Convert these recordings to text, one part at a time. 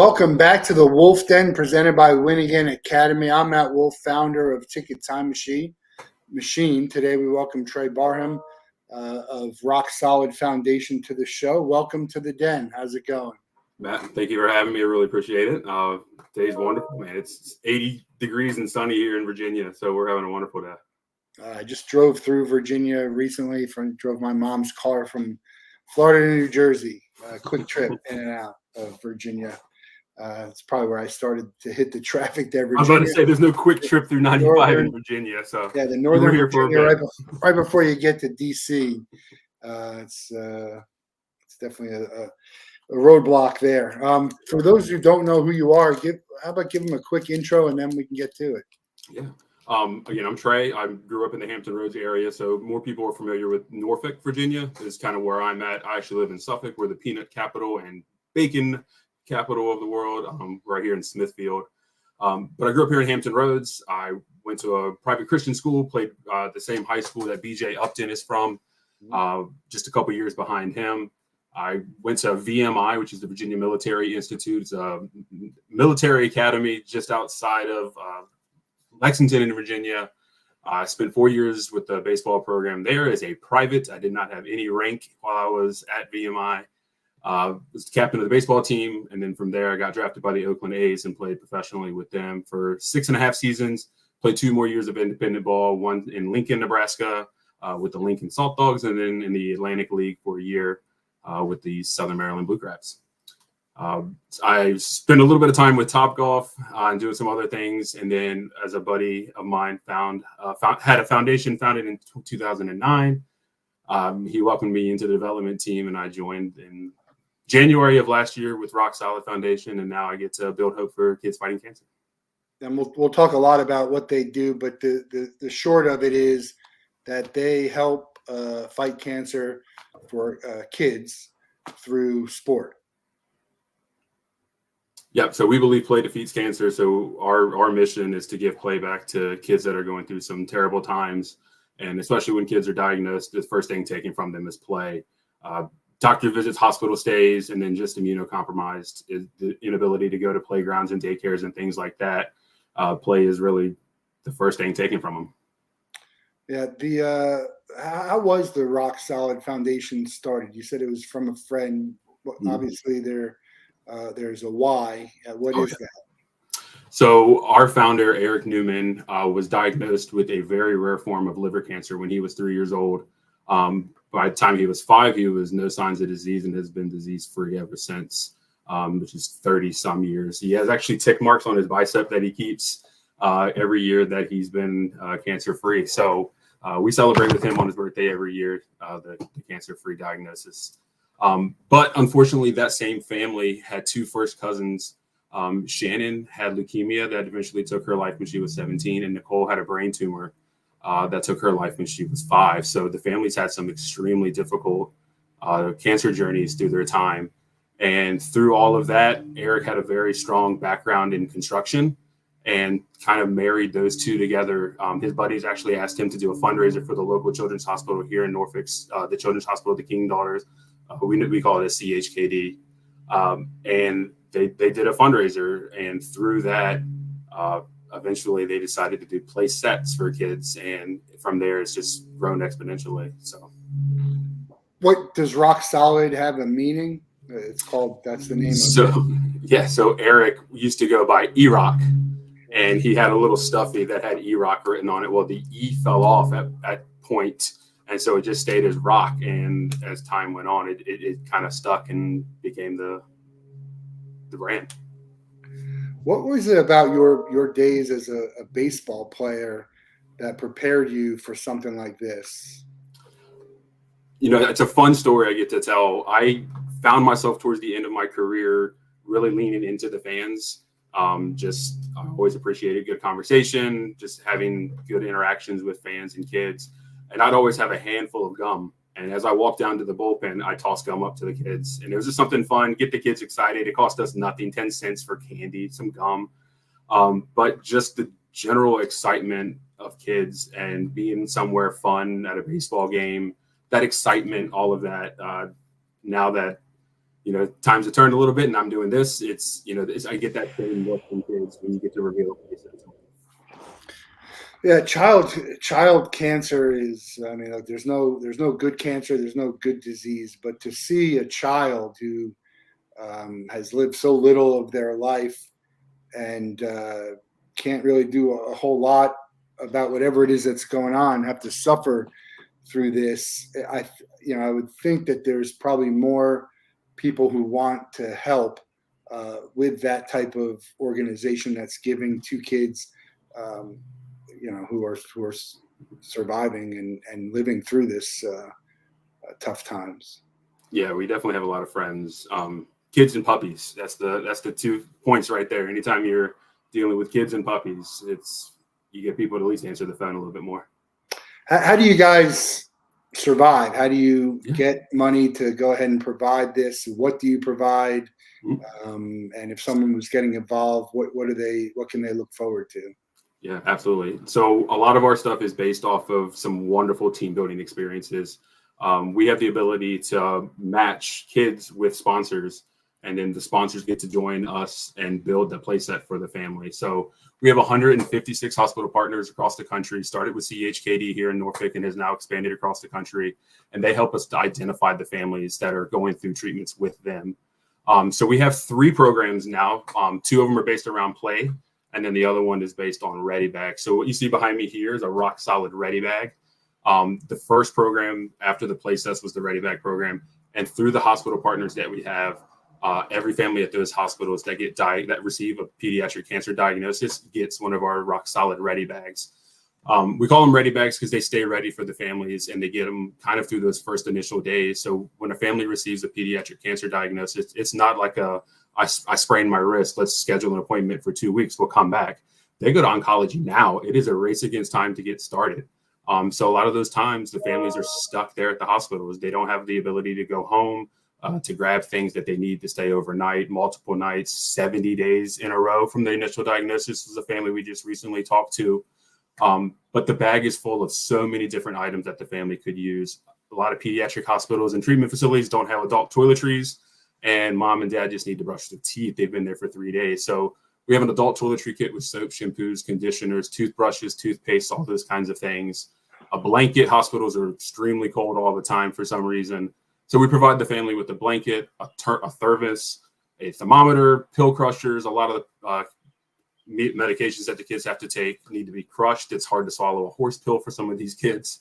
Welcome back to the Wolff Den presented by Win Again Academy. I'm Matt Wolff, founder of Ticket Time Machine. Today we welcome Trey Barham of Roc Solid Foundation to the show. Welcome to the Den. How's it going? Matt, thank you for having me. I really appreciate it. Today's wonderful, man. It's 80 degrees and sunny here in Virginia, so we're having a wonderful day. I just drove through Virginia recently. Drove my mom's car from Florida to New Jersey. Quick trip in and out of Virginia. It's probably where I started to hit the traffic there. Virginia. I was about to say the's no quick trip through 95 in Virginia. So yeah, the northern Virginia, right before you get to DC. It's definitely a roadblock there. For those who don't know who you are, how about give them a quick intro and then we can get to it. Yeah. Again, I'm Trey. I grew up in the Hampton Roads area, so more people are familiar with Norfolk, Virginia. Is kind of where I'm at. I actually live in Suffolk. We're the peanut capital and bacon capital of the world, right here in Smithfield. But I grew up here in Hampton Roads. I went to a private Christian school, played the same high school that BJ Upton is from, just a couple years behind him. I went to VMI, which is the Virginia Military Institute. It's a military academy just outside of Lexington in Virginia. I spent 4 years with the baseball program there as a private. I did not have any rank while I was at VMI. Was the captain of the baseball team, and then from there I got drafted by the Oakland A's and played professionally with them for 6.5 seasons. Played 2 more years of independent ball, one in Lincoln, Nebraska, with the Lincoln Salt Dogs, and then in the Atlantic League for a year with the Southern Maryland Blue Crabs. I spent a little bit of time with Topgolf and doing some other things, and then as a buddy of mine had a foundation founded in 2009. He welcomed me into the development team, and I joined in January of last year with Roc Solid Foundation, and now I get to build hope for kids fighting cancer. And we'll talk a lot about what they do, but the short of it is that they help fight cancer for kids through sport. Yep. So we believe play defeats cancer. So our mission is to give play back to kids that are going through some terrible times, and especially when kids are diagnosed, the first thing taken from them is play. Doctor visits, hospital stays, and then just immunocompromised is the inability to go to playgrounds and daycares and things like that. Play is really the first thing taken from them. Yeah. How was the Roc Solid Foundation started? You said it was from a friend. Obviously, there's a why. What is that? So our founder, Eric Newman, was diagnosed with a very rare form of liver cancer when he was 3 years old. By the time he was 5, he was no signs of disease and has been disease-free ever since, which is 30 some years. He has actually tick marks on his bicep that he keeps every year that he's been cancer-free. So we celebrate with him on his birthday every year, the cancer-free diagnosis. But unfortunately, that same family had 2 first cousins. Shannon had leukemia that eventually took her life when she was 17, and Nicole had a brain tumor that took her life when she was 5. So the families had some extremely difficult cancer journeys through their time. And through all of that, Eric had a very strong background in construction and kind of married those two together. His buddies actually asked him to do a fundraiser for the local children's hospital here in Norfolk, the Children's Hospital of the King Daughters. We call it a CHKD. And they did a fundraiser, and through that, eventually they decided to do play sets for kids, and from there it's just grown exponentially. So what does Roc Solid have a meaning? It's called, that's the name of it. So Eric used to go by E-Rock, and he had a little stuffy that had E-Rock written on it. Well, the E fell off at point, and so it just stayed as Rock, and as time went on, it kind of stuck and became the brand. What was it about your days as a baseball player that prepared you for something like this? You know, it's a fun story I get to tell. I found myself towards the end of my career really leaning into the fans. I always appreciated good conversation, just having good interactions with fans and kids. And I'd always have a handful of gum. And as I walked down to the bullpen, I tossed gum up to the kids. And it was just something fun, get the kids excited. It cost us nothing, 10 cents for candy, some gum. But just the general excitement of kids and being somewhere fun at a baseball game, that excitement, all of that. Now that times have turned a little bit and I'm doing this. It's, I get that same look from kids when you get to reveal playsets. Yeah, child cancer is, I mean, like, there's no good cancer, there's no good disease, but to see a child who has lived so little of their life and can't really do a whole lot about whatever it is that's going on, have to suffer through this. I would think that there's probably more people who want to help with that type of organization that's giving to kids, who are surviving and living through this tough times. Yeah, we definitely have a lot of friends. Kids and puppies. That's the 2 points right there. Anytime you're dealing with kids and puppies, you get people to at least answer the phone a little bit more. How do you guys survive? How do you get money to go ahead and provide this? What do you provide? And if someone was getting involved, what can they look forward to? Yeah, absolutely. So a lot of our stuff is based off of some wonderful team building experiences. We have the ability to match kids with sponsors, and then the sponsors get to join us and build the playset for the family. So we have 156 hospital partners across the country, started with CHKD here in Norfolk and has now expanded across the country. And they help us to identify the families that are going through treatments with them. So we have 3 programs now. 2 of them are based around play, and then the other one is based on Ready Bag. So what you see behind me here is a Roc Solid Ready Bag. The first program after the playsets was the Ready Bag program. And through the hospital partners that we have, every family at those hospitals that receive a pediatric cancer diagnosis gets one of our Roc Solid Ready Bags. We call them Ready Bags because they stay ready for the families and they get them kind of through those first initial days. So when a family receives a pediatric cancer diagnosis, it's not like I sprained my wrist, let's schedule an appointment for 2 weeks, we'll come back. They go to oncology now. It is a race against time to get started. So a lot of those times the families are stuck there at the hospitals. They don't have the ability to go home to grab things that they need to stay overnight, multiple nights, 70 days in a row from the initial diagnosis. This is a family we just recently talked to. But the bag is full of so many different items that the family could use. A lot of pediatric hospitals and treatment facilities don't have adult toiletries, and mom and dad just need to brush their teeth. They've been there for 3 days. So we have an adult toiletry kit with soap, shampoos, conditioners, toothbrushes, toothpaste, all those kinds of things. A blanket. Hospitals are extremely cold all the time for some reason. So we provide the family with a blanket, a thermos, a thermometer, pill crushers. A lot of the medications that the kids have to take need to be crushed. It's hard to swallow a horse pill for some of these kids.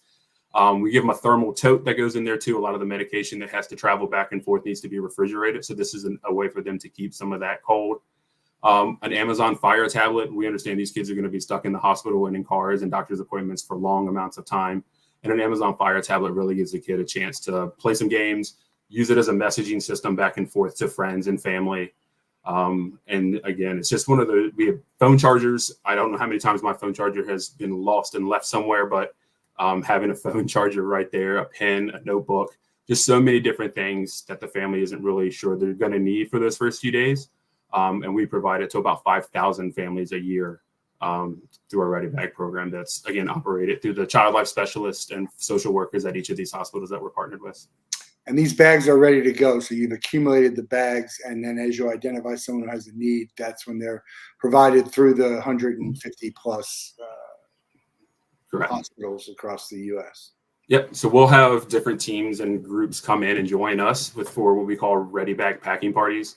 We give them a thermal tote that goes in there too. A lot of the medication that has to travel back and forth needs to be refrigerated. So this is a way for them to keep some of that cold. An Amazon Fire tablet. We understand these kids are going to be stuck in the hospital and in cars and doctor's appointments for long amounts of time. And an Amazon Fire tablet really gives the kid a chance to play some games, use it as a messaging system back and forth to friends and family. And again, it's just we have phone chargers. I don't know how many times my phone charger has been lost and left somewhere, but having a phone charger right there, a pen, a notebook, just so many different things that the family isn't really sure they're going to need for those first few days. And we provide it to about 5,000 families a year through our Ready Bag program that's, again, operated through the child life specialists and social workers at each of these hospitals that we're partnered with. And these bags are ready to go. So you've accumulated the bags, and then as you identify someone who has a need, that's when they're provided through the 150 plus hospitals across the U.S. Yep. So we'll have different teams and groups come in and join us for what we call Ready Bag packing parties.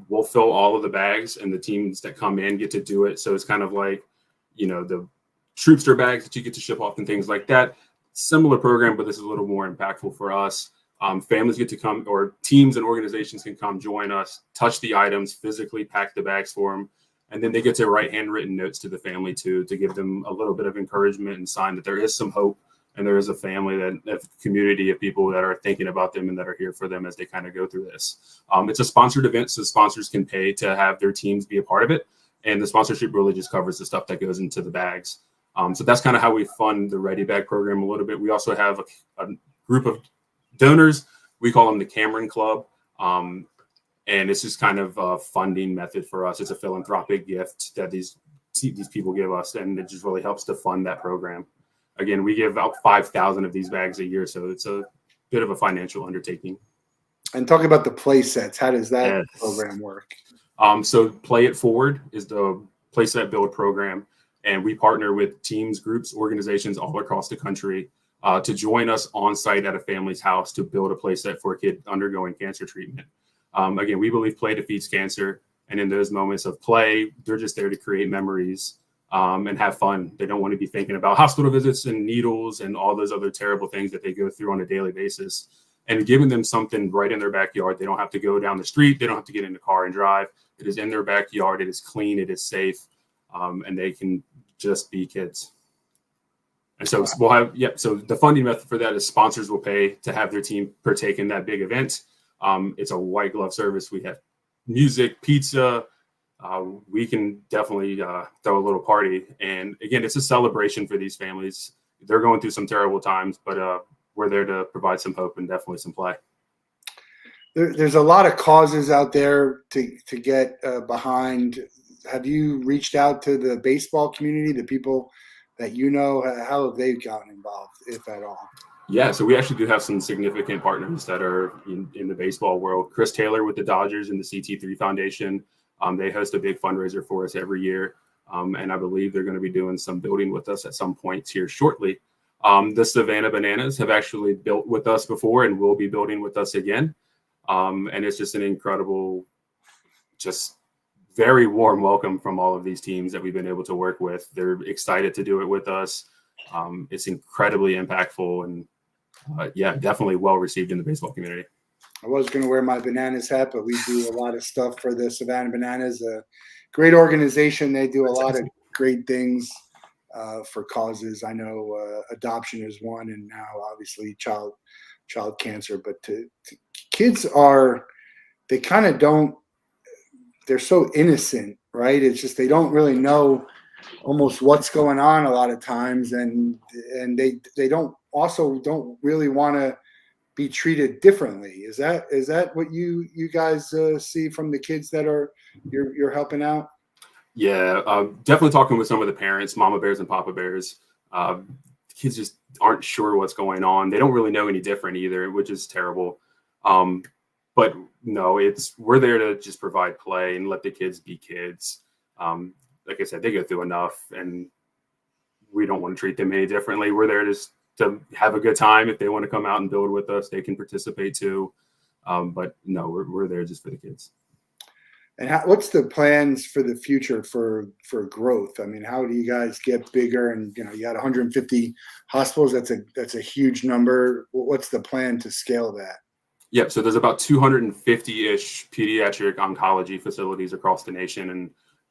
We'll fill all of the bags, and the teams that come in get to do it. So it's kind of like, the Troopster bags that you get to ship off and things like that. Similar program, but this is a little more impactful for us. Families get to come, or teams and organizations can come join us, touch the items, physically pack the bags for them. And then they get to write handwritten notes to the family to give them a little bit of encouragement and sign that there is some hope. And there is a family, a community of people that are thinking about them and that are here for them as they kind of go through this. It's a sponsored event, so sponsors can pay to have their teams be a part of it. And the sponsorship really just covers the stuff that goes into the bags. So that's kind of how we fund the Ready Bag program a little bit. We also have a group of donors. We call them the Cameron Club. And it's just kind of a funding method for us. It's a philanthropic gift that these people give us, and it just really helps to fund that program. Again, we give out 5,000 of these bags a year, so it's a bit of a financial undertaking. And talk about the play sets. How does that Yes. program work? So Play It Forward is the playset build program, and we partner with teams, groups, organizations all across the country to join us on site at a family's house to build a playset for a kid undergoing cancer treatment. Again, we believe play defeats cancer, and in those moments of play, they're just there to create memories and have fun. They don't want to be thinking about hospital visits and needles and all those other terrible things that they go through on a daily basis. And giving them something right in their backyard. They don't have to go down the street. They don't have to get in the car and drive. It is in their backyard. It is clean. It is safe. And they can just be kids. And so we'll have, so the funding method for that is sponsors will pay to have their team partake in that big event. It's a white glove service. We have music, pizza. We can definitely throw a little party. And again, it's a celebration for these families. They're going through some terrible times, but we're there to provide some hope and definitely some play. There's a lot of causes out there to get behind. Have you reached out to the baseball community, the people that you know? How have they gotten involved, if at all? Yeah, so we actually do have some significant partners that are in the baseball world. Chris Taylor with the Dodgers and the CT3 Foundation. They host a big fundraiser for us every year. And I believe they're going to be doing some building with us at some point here shortly. The Savannah Bananas have actually built with us before and will be building with us again. And it's just an incredible, just very warm welcome from all of these teams that we've been able to work with. They're excited to do it with us. It's incredibly impactful and definitely well received in the baseball community. I was going to wear my Bananas hat, but we do a lot of stuff for the Savannah Bananas, a great organization. They do a lot of great things for causes. I know adoption is one, and now obviously child cancer. But kids they kind of don't. They're so innocent, right? It's just they don't really know almost what's going on a lot of times, and they don't really want to be treated differently. Is that what you guys see from the kids that you're helping out? Yeah, definitely talking with some of the parents, mama bears and papa bears. Kids just aren't sure what's going on. They don't really know any different either, which is terrible. But no, we're there to just provide play and let the kids be kids. Like I said, they go through enough, and we don't want to treat them any differently. We're there just to have a good time. If they want to come out and build with us, they can participate too. But no, we're there just for the kids. And what's the plans for the future for growth? I mean, how do you guys get bigger? And you got 150 hospitals. That's a huge number. What's the plan to scale that? Yep. So there's about 250-ish pediatric oncology facilities across the nation,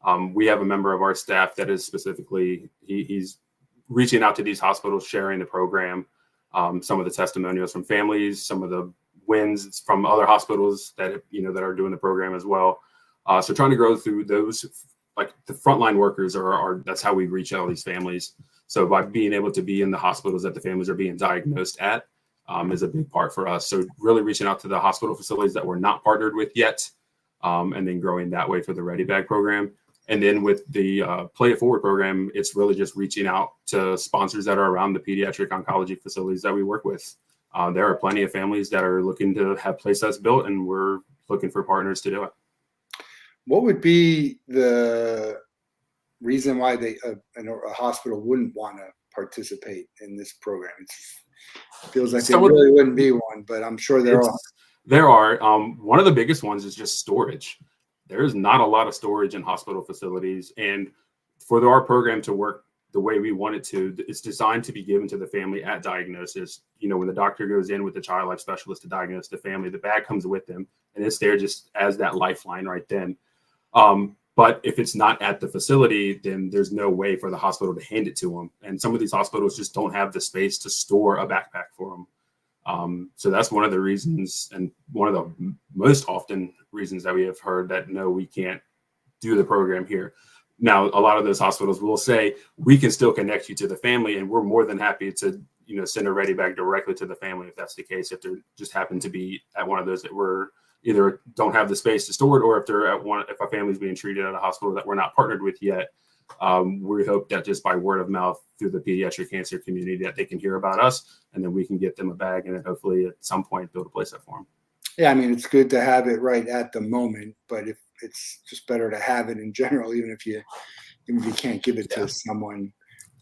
and we have a member of our staff that is specifically he's reaching out to these hospitals, sharing the program, some of the testimonials from families, some of the wins from other hospitals that that are doing the program as well. So trying to grow through those, like the frontline workers that's how we reach out to these families. So by being able to be in the hospitals that the families are being diagnosed at is a big part for us. So really reaching out to the hospital facilities that we're not partnered with yet, and then growing that way for the Ready Bag program. And then with the Play It Forward program, it's really just reaching out to sponsors that are around the pediatric oncology facilities that we work with. There are plenty of families that are looking to have playsets built, and we're looking for partners to do it. What would be the reason why a hospital wouldn't want to participate in this program? It feels like there really wouldn't be one, but I'm sure there are. There are. One of the biggest ones is just storage. There's not a lot of storage in hospital facilities. And for our program to work the way we want it to, it's designed to be given to the family at diagnosis. When the doctor goes in with the child life specialist to diagnose the family, the bag comes with them, and it's there just as that lifeline right then. But if it's not at the facility, then there's no way for the hospital to hand it to them. And some of these hospitals just don't have the space to store a backpack for them. So that's one of the reasons, and one of the most often reasons that we have heard that, no, we can't do the program here. Now, a lot of those hospitals will say, we can still connect you to the family, and we're more than happy to, send a Ready Bag directly to the family if that's the case, if they just happen to be at one of those that we're either don't have the space to store it, or if they're at if a family's being treated at a hospital that we're not partnered with yet. We hope that just by word of mouth through the pediatric cancer community that they can hear about us, and then we can get them a bag, and then hopefully at some point build a playset for them. Yeah, I mean, it's good to have it right at the moment, but if it's just better to have it in general, even if you can't give it Yeah. to someone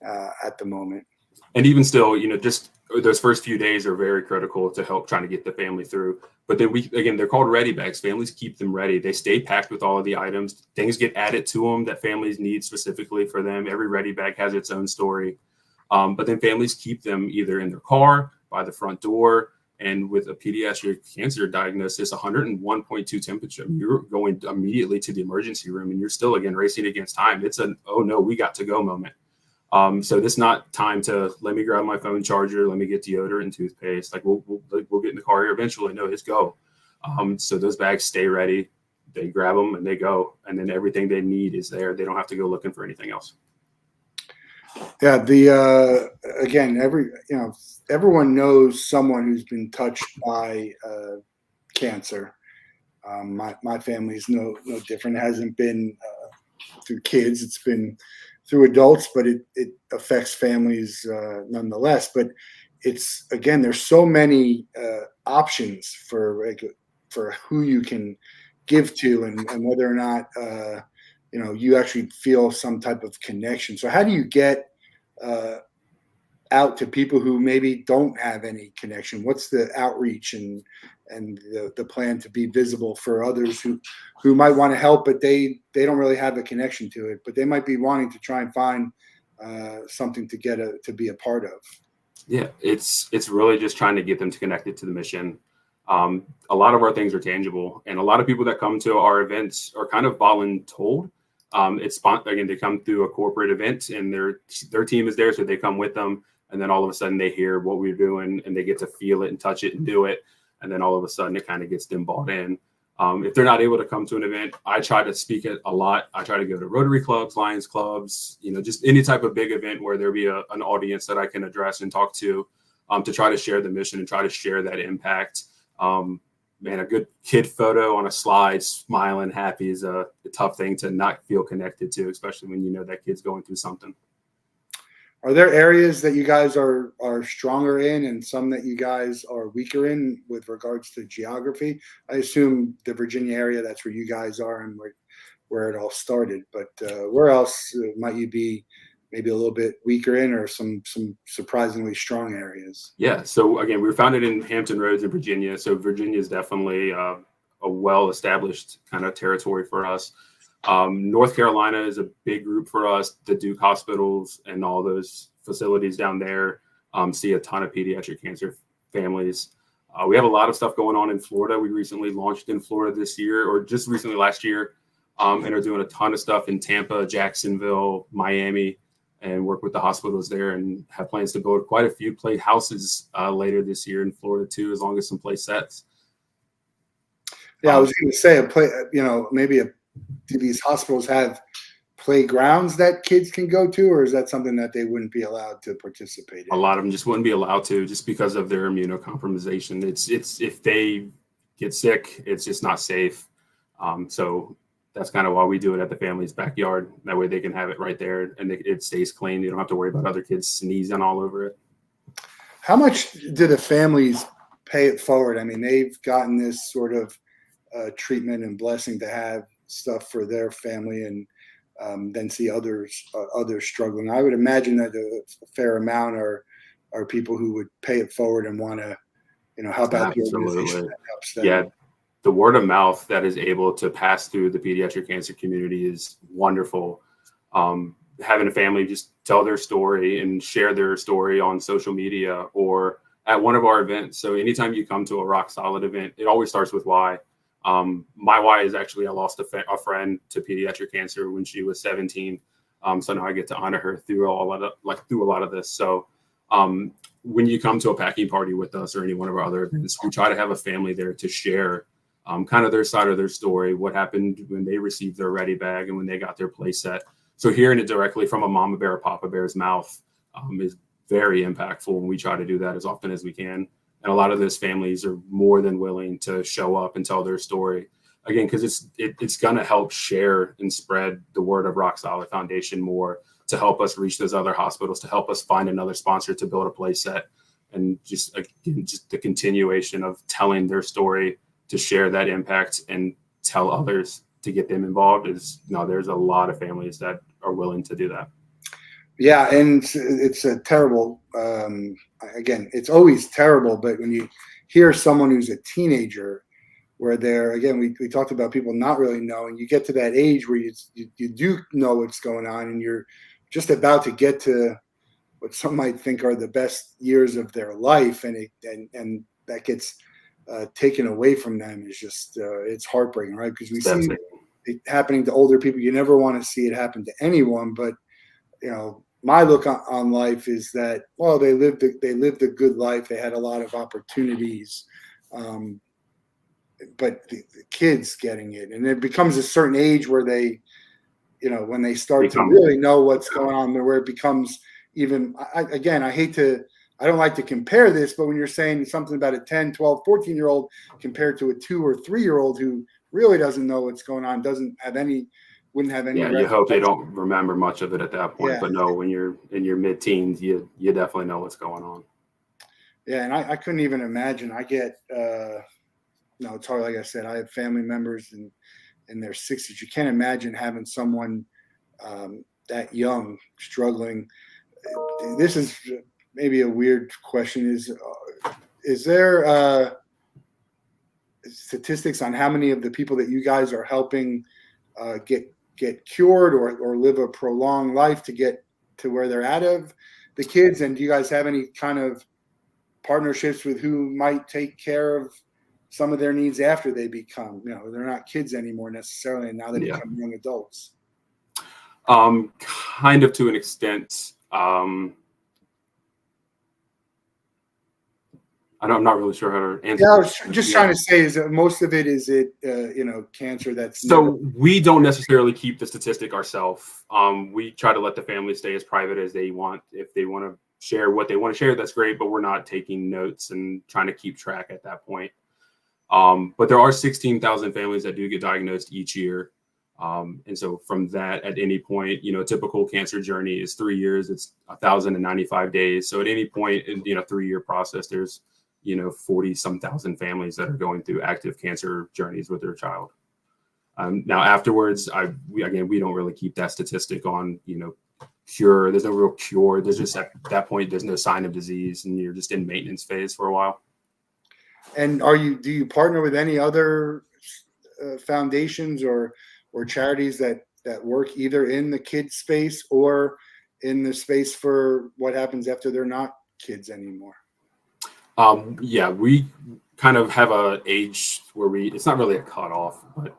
at the moment. And even still, just those first few days are very critical to help trying to get the family through. But then they're called ready bags. Families keep them ready. They stay packed with all of the items. Things get added to them that families need specifically for them. Every ready bag has its own story. But then families keep them either in their car, by the front door. And with a pediatric cancer diagnosis, 101.2 temperature, you're going immediately to the emergency room and you're still, again, racing against time. It's an, oh no, we got to go moment. So this not time to let me grab my phone charger, let me get deodorant and toothpaste. Like we'll get in the car here eventually. No, it's go. So those bags stay ready. They grab them and they go, and then everything they need is there. They don't have to go looking for anything else. Yeah, again, everyone knows someone who's been touched by cancer. My family is no different. It hasn't been through kids; it's been through adults, but it affects families nonetheless. But there's so many options for who you can give to, and whether or not you actually feel some type of connection. So how do you get out to people who maybe don't have any connection? What's the outreach and the plan to be visible for others who might want to help, but they don't really have a connection to it, but they might be wanting to try and find something to be a part of? Yeah, it's really just trying to get them to connect it to the mission. A lot of our things are tangible, and a lot of people that come to our events are kind of voluntold. They come through a corporate event, and their team is there, so they come with them, and then all of a sudden they hear what we're doing, and they get to feel it and touch it and do it, and then all of a sudden it kind of gets them bought in. If they're not able to come to an event, I try to speak it a lot. I try to go to Rotary clubs, Lions clubs, just any type of big event where there be an audience that I can address and talk to try to share the mission and try to share that impact. Man, a good kid photo on a slide, smiling, happy is a tough thing to not feel connected to, especially when you know that kid's going through something. Are there areas that you guys are stronger in and some that you guys are weaker in with regards to geography? I assume the Virginia area, that's where you guys are and where it all started. But where else might you be maybe a little bit weaker in, or some surprisingly strong areas? Yeah. So again, we were founded in Hampton Roads in Virginia. So Virginia is definitely a well-established kind of territory for us. North Carolina is a big group for us. The Duke hospitals and all those facilities down there see a ton of pediatric cancer families. We have a lot of stuff going on in Florida. We recently launched in Florida this year, or just recently last year, and are doing a ton of stuff in Tampa, Jacksonville, Miami, and work with the hospitals there, and have plans to build quite a few play houses later this year in Florida too, as long as some play sets. Yeah, I was going to say maybe do these hospitals have playgrounds that kids can go to, or is that something that they wouldn't be allowed to participate in? A lot of them just wouldn't be allowed to, just because of their immunocompromisation. It's if they get sick, it's just not safe. So that's kind of why we do it at the family's backyard. That way they can have it right there, and it stays clean. You don't have to worry about other kids sneezing all over it. How much do the families pay it forward? I mean, they've gotten this sort of treatment and blessing to have stuff for their family, and then see others struggling. I would imagine that a fair amount are people who would pay it forward and want to help out the organization that helps them. Yeah, the word of mouth that is able to pass through the pediatric cancer community is wonderful. Having a family just tell their story and share their story on social media or at one of our events. So anytime you come to a Roc Solid event, it always starts with why. My why is actually I lost a friend to pediatric cancer when she was 17. So now I get to honor her through a lot of this. So when you come to a packing party with us or any one of our other events, we try to have a family there to share kind of their side of their story, what happened when they received their ready bag and when they got their play set. So hearing it directly from a mama bear or papa bear's mouth is very impactful, and we try to do that as often as we can. And a lot of those families are more than willing to show up and tell their story, again, because it's going to help share and spread the word of Roc Solid Foundation more, to help us reach those other hospitals, to help us find another sponsor to build a play set, and just the continuation of telling their story to share that impact and tell others to get them involved is, there's a lot of families that are willing to do that. Yeah, and it's a terrible. Again, it's always terrible, but when you hear someone who's a teenager, where they're, again, we talked about people not really knowing. You get to that age where you do know what's going on, and you're just about to get to what some might think are the best years of their life, and that gets taken away from them is just it's heartbreaking, right? Because we see it happening to older people. You never want to see it happen to anyone, but my look on life is that, well, they lived a good life. They had a lot of opportunities, but the kids getting it, and it becomes a certain age where they, when they start to really know what's going on there, where it becomes even. I don't like to compare this, but when you're saying something about a 10, 12, 14-year-old compared to a 2 or 3-year-old who really doesn't know what's going on, wouldn't have any. Yeah, you hope they don't remember much of it at that point. Yeah. But no, when you're in your mid-teens, you definitely know what's going on. Yeah, and I couldn't even imagine. I get it's hard. Like I said, I have family members in their 60s. You can't imagine having someone that young struggling. This is maybe a weird question. Is there statistics on how many of the people that you guys are helping get cured or live a prolonged life to get to where they're out of the kids? And do you guys have any kind of partnerships with who might take care of some of their needs after they become, they're not kids anymore necessarily, and now they become young adults? Kind of to an extent. I'm not really sure how to answer. Yeah, I was just trying to say is that most of it is cancer that's. So we don't necessarily keep the statistic ourselves. We try to let the family stay as private as they want. If they want to share what they want to share, that's great. But we're not taking notes and trying to keep track at that point. But there are 16,000 families that do get diagnosed each year. And so from that, at any point, a typical cancer journey is 3 years. It's 1,095 days. So at any point in 3-year process, there's 40-some thousand families that are going through active cancer journeys with their child. Now afterwards, we don't really keep that statistic on, cure. There's no real cure. There's just at that point, there's no sign of disease, and you're just in maintenance phase for a while. And do you partner with any other foundations or charities that work either in the kids space or in the space for what happens after they're not kids anymore? Yeah, we kind of have a age where it's not really a cutoff, but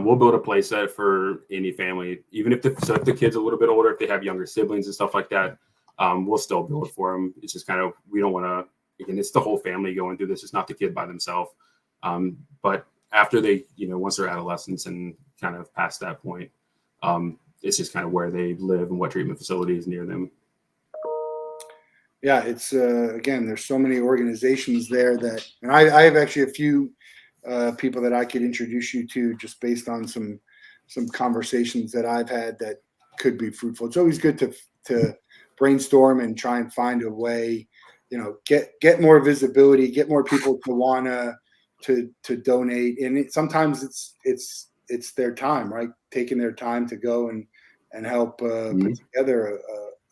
we'll build a play set for any family, even if the kid's a little bit older, if they have younger siblings and stuff like that, we'll still build it for them. It's just kind of, we don't want to, again, it's the whole family going through this. It's not the kid by themselves. But after they, once they're adolescents and kind of past that point, it's just kind of where they live and what treatment facility is near them. Yeah, it's again, there's so many organizations there and I have actually a few people that I could introduce you to just based on some conversations that I've had that could be fruitful. It's always good to brainstorm and try and find a way, get more visibility, get more people to wanna to donate, and sometimes it's their time, right? Taking their time to go and help put together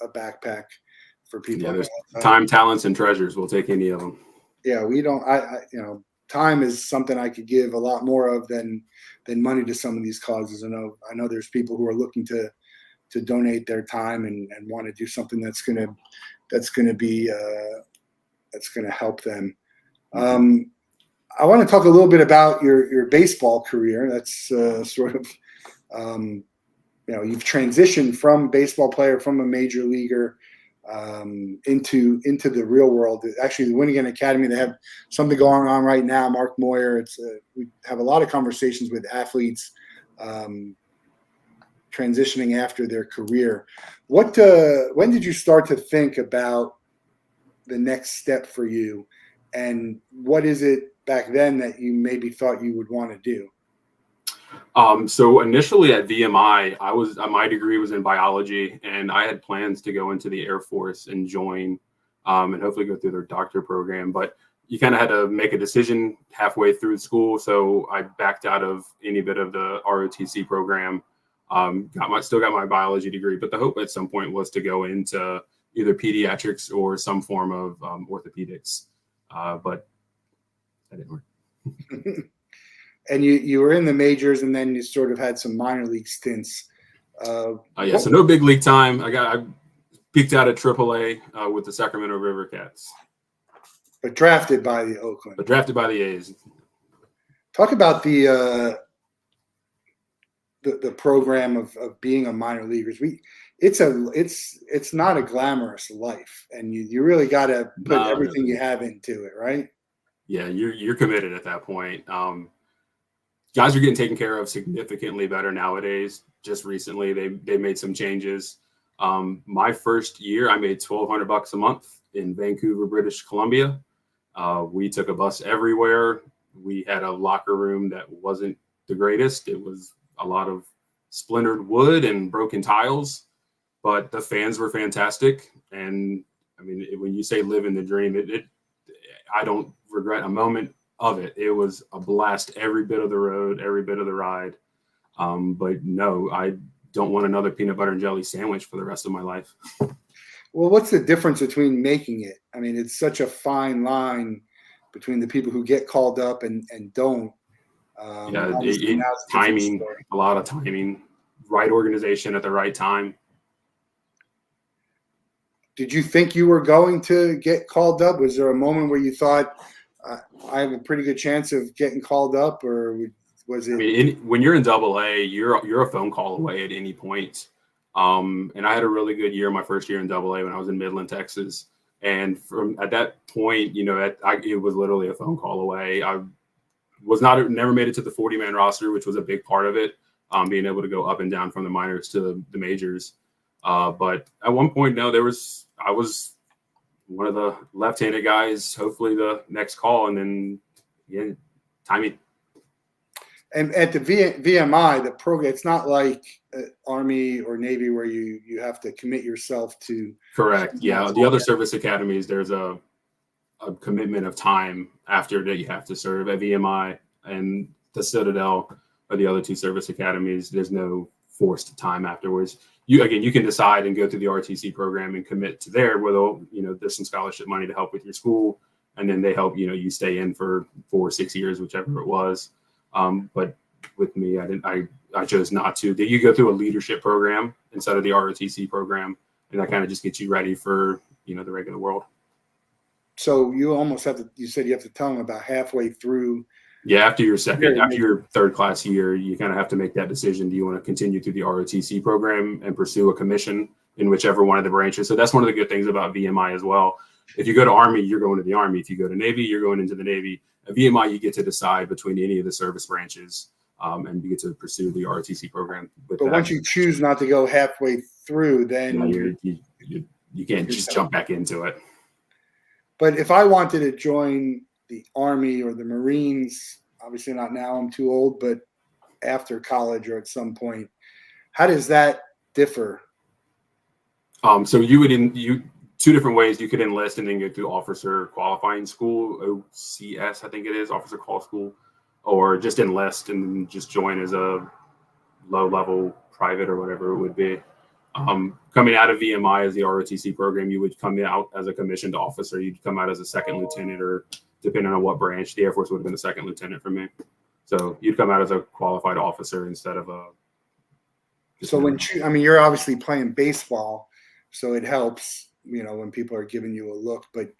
a backpack for people. Yeah, there's time, talents, and treasures. We'll take any of them. Yeah, we don't. Time is something I could give a lot more of than money to some of these causes. I know there's people who are looking to donate their time and want to do something that's gonna help them. I want to talk a little bit about your baseball career. That's sort of you've transitioned from baseball player, from a major leaguer, into the real world. Actually, the Winnigan Academy, they have something going on right now. Mark Moyer, we have a lot of conversations with athletes transitioning after their career. When did you start to think about the next step for you, and what is it back then that you maybe thought you would want to do? So initially at VMI, my degree was in biology, and I had plans to go into the Air Force and join, and hopefully go through their doctor program. But you kind of had to make a decision halfway through school. So I backed out of any bit of the ROTC program. Still got my biology degree, but the hope at some point was to go into either pediatrics or some form of orthopedics. But that didn't work. And you were in the majors, and then you sort of had some minor league stints. So no big league time. I peaked out at AAA with the Sacramento River Cats. But drafted by the Oakland. But drafted by the A's. Talk about the program of being a minor leaguer. It's not a glamorous life, and you really got to put everything you have into it, right? Yeah, you're committed at that point. Guys are getting taken care of significantly better nowadays. Just recently, they made some changes. My first year, I made $1,200 a month in Vancouver, British Columbia. We took a bus everywhere. We had a locker room that wasn't the greatest. It was a lot of splintered wood and broken tiles, but the fans were fantastic. And I mean, when you say living the dream, I don't regret a moment of it. It was a blast every bit of the road, every bit of the ride. But no, I don't want another peanut butter and jelly sandwich for the rest of my life. Well, what's the difference between making it? I mean, it's such a fine line between the people who get called up and don't. Timing, a lot of timing, right organization at the right time. Did you think you were going to get called up? Was there a moment where you thought, I have a pretty good chance of getting called up, or was it? I mean, when you're in AA, you're a phone call away at any point. And I had a really good year my first year in AA when I was in Midland, Texas. And from at that point, it was literally a phone call away. I never made it to the 40-man roster, which was a big part of it, being able to go up and down from the minors to the majors. But at one point, I was one of the left-handed guys, hopefully the next call, and then timing. And at the VMI, the program, it's not like Army or Navy where you have to commit yourself to. Correct. Yeah. The other service academies, there's a commitment of time after that you have to serve. At VMI and the Citadel are the other two service academies. There's no forced time afterwards. You can decide and go through the RTC program and commit to there where there's some scholarship money to help with your school. And then they help, you stay in for 4 or 6 years, whichever it was. But with me, I chose not to. You go through a leadership program instead of the ROTC program, and that kind of just gets you ready for, the regular world. So you almost you said you have to tell them about halfway through. Yeah. After your third class year, you kind of have to make that decision. Do you want to continue through the ROTC program and pursue a commission in whichever one of the branches? So that's one of the good things about VMI as well. If you go to Army, you're going to the Army. If you go to Navy, you're going into the Navy. At VMI, you get to decide between any of the service branches, and you get to pursue the ROTC program. But once you choose not to go halfway through, then you can't just jump back into it. But if I wanted to join the Army or the Marines, obviously not now, I'm too old, but after college or at some point, how does that differ? So two different ways. You could enlist and then go through officer qualifying school, OCS, I think it is, officer call school, or just enlist and just join as a low-level private or whatever it would be. Coming out of VMI as the ROTC program, you would come out as a commissioned officer. You'd come out as a second lieutenant, or depending on what branch, the Air Force would have been a second lieutenant for me. So you'd come out as a qualified officer instead of a. So you're obviously playing baseball, so it helps, when people are giving you a look, but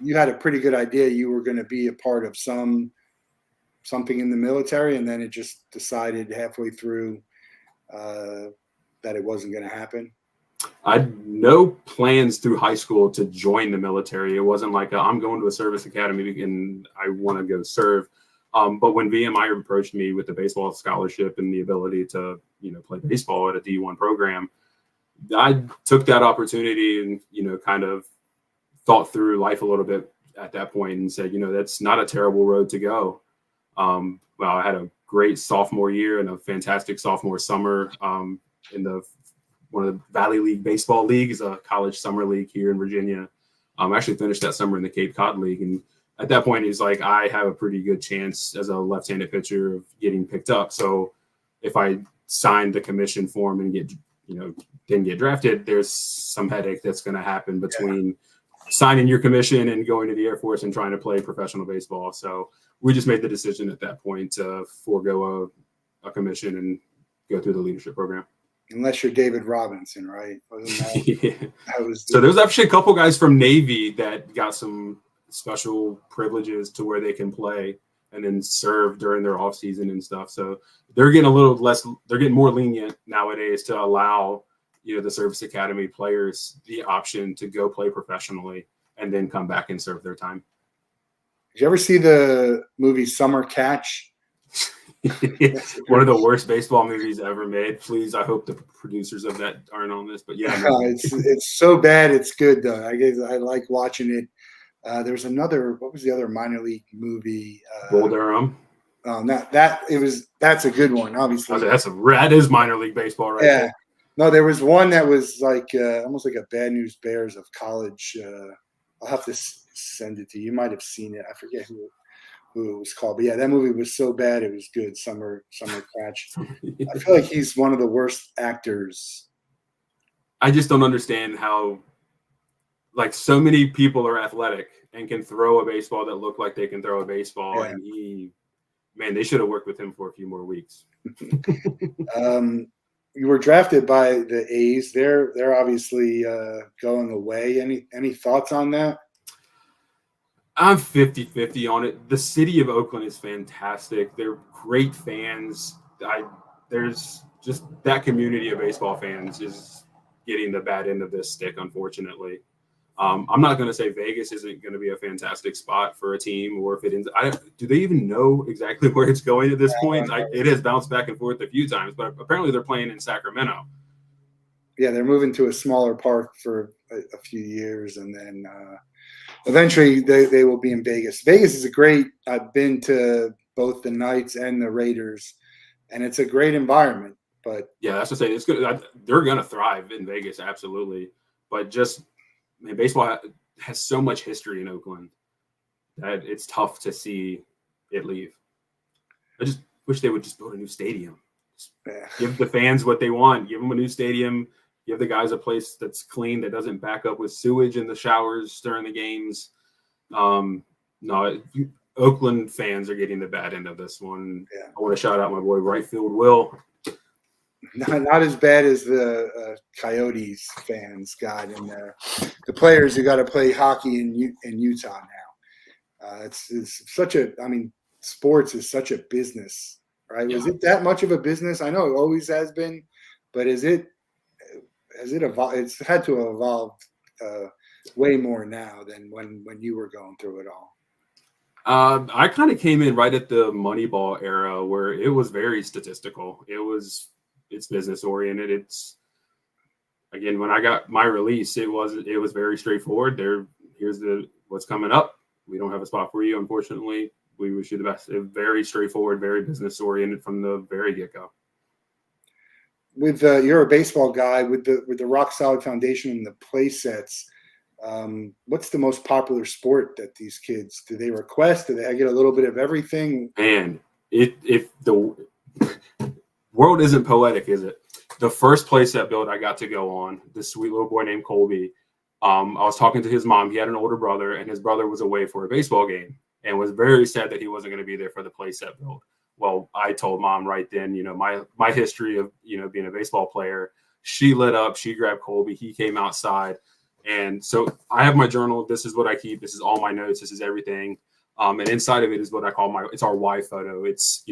you had a pretty good idea you were going to be a part of something in the military, and then it just decided halfway through that it wasn't going to happen. I had no plans through high school to join the military. It wasn't like I'm going to a service academy and I want to go serve. But when VMI approached me with the baseball scholarship and the ability to, play baseball at a D1 program, I took that opportunity and, kind of thought through life a little bit at that point and said, that's not a terrible road to go. Well, I had a great sophomore year and a fantastic sophomore summer in one of the Valley League baseball leagues, a college summer league here in Virginia. I actually finished that summer in the Cape Cod League. And at that point, he's like, I have a pretty good chance as a left-handed pitcher of getting picked up. So if I sign the commission form and didn't get drafted, there's some headache that's going to happen between signing your commission and going to the Air Force and trying to play professional baseball. So we just made the decision at that point to forego a commission and go through the leadership program. Unless you're David Robinson, right? So there's actually a couple guys from Navy that got some special privileges to where they can play and then serve during their off season and stuff. So they're getting a little less, they're getting more lenient nowadays to allow, the service academy players the option to go play professionally and then come back and serve their time. Did you ever see the movie Summer Catch? One of the worst baseball movies ever made. Please, I hope the producers of that aren't on this, but yeah. It's so bad it's good though. I guess I like watching it. There's another. What was the other minor league movie? Bull Durham. That's a good one. Obviously, that is minor league baseball, right? Yeah. There. No, there was one that was like almost like a Bad News Bears of college. I'll have to send it to you. You might have seen it. I forget who it was called, but yeah, that movie was so bad it was good. Summer Catch. I feel like he's one of the worst actors. I just don't understand how, like, so many people are athletic and can throw a baseball that look like they can throw a baseball, and they should have worked with him for a few more weeks. You were drafted by the A's. They're obviously going away. Any thoughts on that? I'm 50-50 on it. The city of Oakland is fantastic. They're great fans. There's just that community of baseball fans is getting the bad end of this stick, unfortunately. I'm not going to say Vegas isn't going to be a fantastic spot for a team, or if it ends. Do they even know exactly where it's going at this point? It has bounced back and forth a few times, but apparently they're playing in Sacramento. Yeah, they're moving to a smaller park for a few years, and then eventually they will be in Vegas. Vegas is I've been to both the Knights and the Raiders, and it's a great environment. But yeah, that's to say it's good. They're going to thrive in Vegas, absolutely. But baseball has so much history in Oakland that it's tough to see it leave. I just wish they would just build a new stadium. Give the fans what they want. Give them a new stadium. Give the guys a place that's clean, that doesn't back up with sewage in the showers during the games. Oakland fans are getting the bad end of this one. Yeah. I want to shout out my boy right field Will. Not as bad as the Coyotes fans got in there. The players who got to play hockey in Utah now. It's such a. I mean, sports is such a business, right? Yeah. Is it that much of a business? I know it always has been, but has it evolved? It's had to have evolved way more now than when you were going through it all. I kind of came in right at the Moneyball era where it was very statistical. It's business oriented. It's, again, when I got my release, it was very straightforward. Here's what's coming up. We don't have a spot for you, unfortunately. We wish you the best. Very straightforward, very business oriented from the very get go. With you're a baseball guy with the Roc Solid Foundation and the playsets. What's the most popular sport that these kids do they request? Do they get a little bit of everything? Man, if the world isn't poetic, is it? The first playset build I got to go on, this sweet little boy named Colby. I was talking to his mom. He had an older brother, and his brother was away for a baseball game and was very sad that he wasn't going to be there for the playset build. Well, I told mom right then, my history of, being a baseball player. She lit up. She grabbed Colby. He came outside. And so I have my journal. This is what I keep. This is all my notes. This is everything. And inside of it is what I call it's our why photo. It's,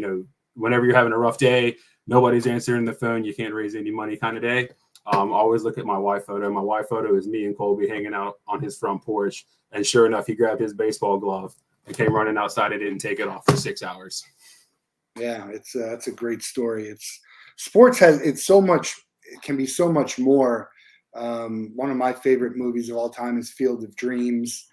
whenever you're having a rough day, nobody's answering the phone, you can't raise any money kind of day. Always look at my why photo. My why photo is me and Colby hanging out on his front porch. And sure enough, he grabbed his baseball glove and came running outside and didn't take it off for 6 hours. Yeah, it's a great story. Sports it can be so much more. One of my favorite movies of all time is Field of Dreams.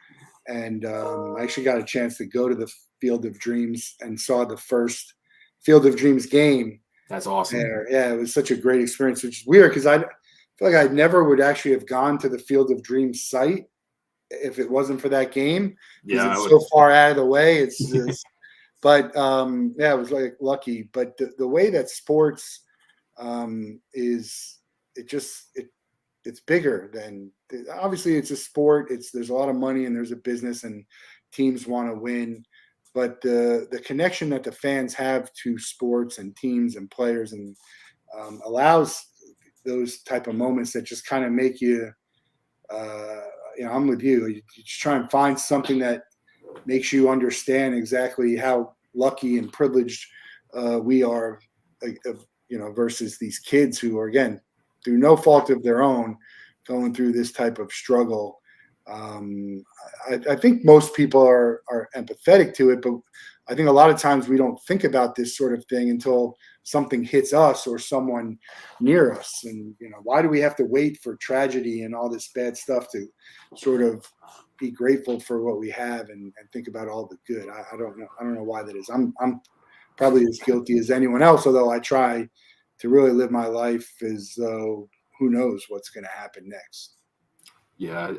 And I actually got a chance to go to the Field of Dreams and saw the first Field of Dreams game. That's awesome. There. Yeah, it was such a great experience, which is weird because I feel like I never would actually have gone to the Field of Dreams site. if it wasn't for that game, because Yeah, it's so far out of the way. But yeah, it was like lucky. But the way that sports is, it's bigger than, obviously it's a sport. There's a lot of money and there's a business and teams want to win, but the connection that the fans have to sports and teams and players and allows those type of moments that just kind of make you, I'm with you. You just try and find something that makes you understand exactly how lucky and privileged we are, versus these kids who are, again, through no fault of their own, going through this type of struggle. I think most people are empathetic to it, but I think a lot of times we don't think about this sort of thing until something hits us or someone near us. And, why do we have to wait for tragedy and all this bad stuff to sort of be grateful for what we have and think about all the good? I don't know. I don't know why that is. I'm probably as guilty as anyone else, although I try to really live my life as though who knows what's going to happen next. Yeah,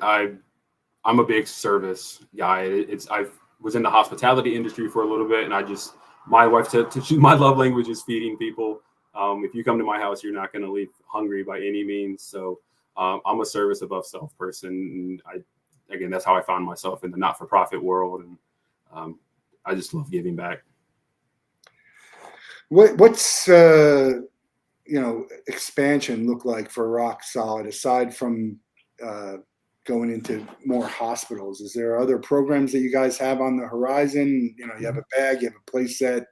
I'm a big service guy. I was in the hospitality industry for a little bit, and my wife said my love language is feeding people. If you come to my house, you're not going to leave hungry by any means. So I'm a service above self person. And again, that's how I found myself in the not-for-profit world, and I just love giving back. What's expansion look like for Roc Solid aside from going into more hospitals? Is there other programs that you guys have on the horizon? You have a bag, you have a play set,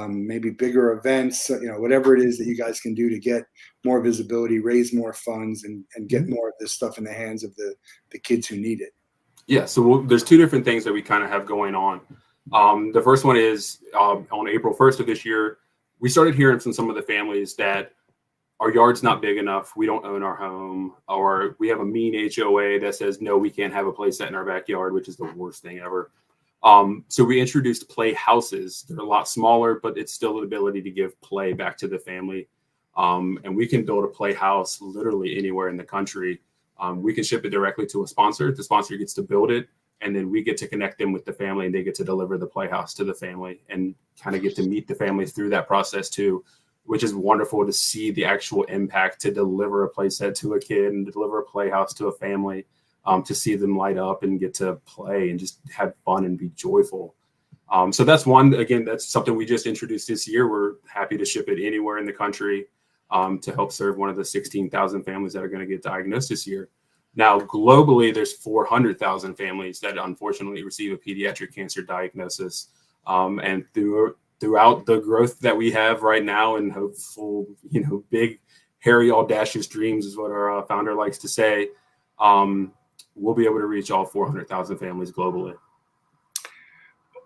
maybe bigger events, whatever it is that you guys can do to get more visibility, raise more funds, and get more of this stuff in the hands of the kids who need it. Yeah, so there's two different things that we kind of have going on. The first one is on April 1st of this year, we started hearing from some of the families that our yard's not big enough, we don't own our home, or we have a mean HOA that says, no, we can't have a play set in our backyard, which is the worst thing ever. So we introduced play houses. They're a lot smaller, but it's still the ability to give play back to the family. And we can build a play house literally anywhere in the country. We can ship it directly to a sponsor. The sponsor gets to build it, and then we get to connect them with the family, and they get to deliver the playhouse to the family and kind of get to meet the families through that process too, which is wonderful to see the actual impact to deliver a play set to a kid and deliver a playhouse to a family, to see them light up and get to play and just have fun and be joyful. So that's one. Again, that's something we just introduced this year. We're happy to ship it anywhere in the country to help serve one of the 16,000 families that are going to get diagnosed this year. Now, globally, there's 400,000 families that unfortunately receive a pediatric cancer diagnosis. And throughout the growth that we have right now and hopeful, big, hairy, audacious dreams is what our founder likes to say, we'll be able to reach all 400,000 families globally.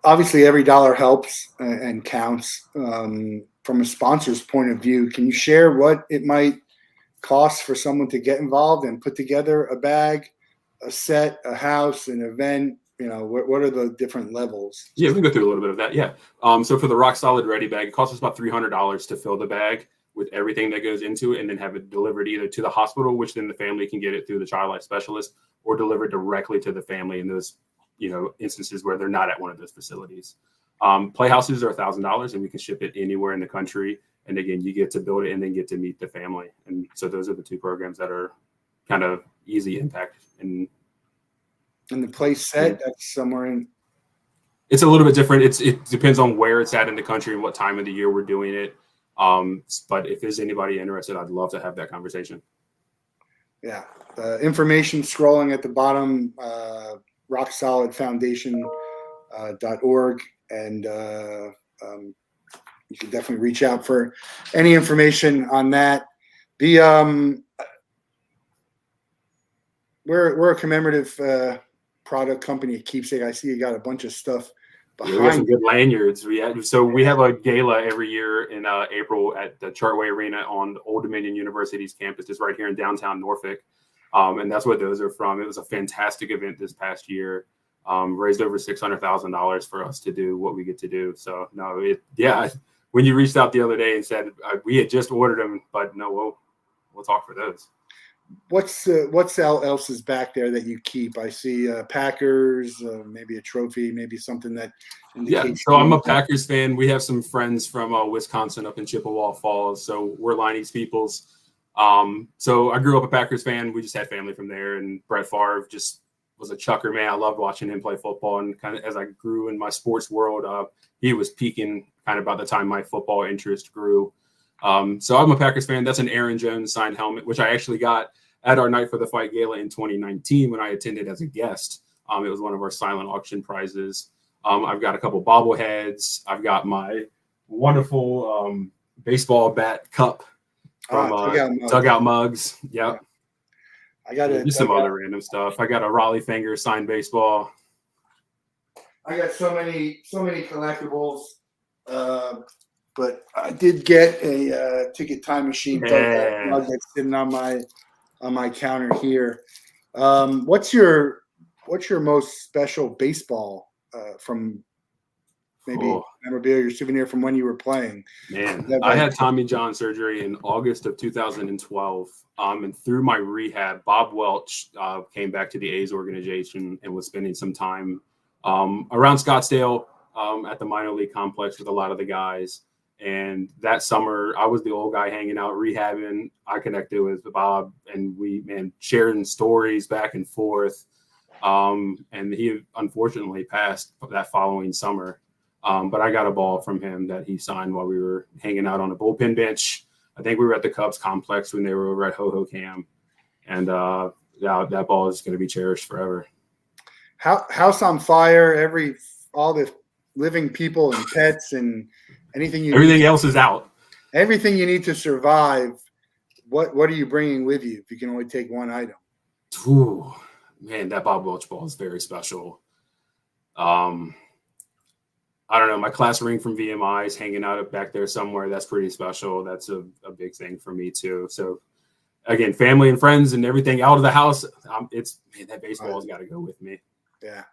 Obviously, every dollar helps and counts. From a sponsor's point of view, can you share what it might cost for someone to get involved and put together a bag, a set, a house, an event? What are the different levels? Yeah, we can go through a little bit of that. Yeah. So for the Roc Solid Ready bag, it costs us about $300 to fill the bag with everything that goes into it, and then have it delivered either to the hospital, which then the family can get it through the child life specialist, or delivered directly to the family in those, instances where they're not at one of those facilities. Playhouses are $1,000, and we can ship it anywhere in the country. And again, you get to build it and then get to meet the family. And so those are the two programs that are kind of easy impact. And the play set, that's somewhere in. It's a little bit different. It depends on where it's at in the country and what time of the year we're doing it. But if there's anybody interested, I'd love to have that conversation. Yeah. Information scrolling at the bottom, Roc Solid Foundation .org, and you can definitely reach out for any information on that. We're a commemorative product company at Keepsake. I see you got a bunch of stuff behind. Yeah, we have some good lanyards. We have a gala every year in April at the Chartway Arena on Old Dominion University's campus, just right here in downtown Norfolk. And that's what those are from. It was a fantastic event this past year. Raised over $600,000 for us to do what we get to do. So when you reached out the other day and said we had just ordered them, but no, we'll talk for those. What's else is back there that you keep? I see Packers, maybe a trophy, maybe something that Yeah, indicates. so I'm a Packers fan. We have some friends from Wisconsin up in Chippewa Falls, so we're Liney's peoples. So I grew up a Packers fan. We just had family from there, and Brett Favre just was a chucker, man. I loved watching him play football, and kind of as I grew in my sports world, he was peaking kind of about the time my football interest grew. So I'm a Packers fan. That's an Aaron Jones signed helmet, which I actually got at our Night for the Fight gala in 2019 when I attended as a guest. It was one of our silent auction prizes. I've got a couple bobbleheads. I've got my wonderful baseball bat cup from Dugout Mugs. Yep. I got just some other random stuff. I got a Raleigh Finger signed baseball. I got so many collectibles, but I did get a Ticket Time Machine mug that's sitting on my counter here. What's your most special baseball from maybe memorabilia or souvenir from when you were playing? Man, I had Tommy John surgery in August of 2012. And through my rehab, Bob Welch came back to the A's organization and was spending some time around Scottsdale at the minor league complex with a lot of the guys. And that summer, I was the old guy hanging out, rehabbing. I connected with Bob, and we sharing stories back and forth. And he unfortunately passed that following summer. But I got a ball from him that he signed while we were hanging out on a bullpen bench. I think we were at the Cubs complex when they were over at Ho-Ho Cam. And that ball is going to be cherished forever. House on fire, all the living people and pets and everything else is out. Everything you need to survive. What are you bringing with you if you can only take one item? Ooh, man, that Bob Welch ball is very special. I don't know. My class ring from VMI is hanging out back there somewhere. That's pretty special. That's a big thing for me too. So again, family and friends and everything out of the house. That baseball has got to go with me. Yeah.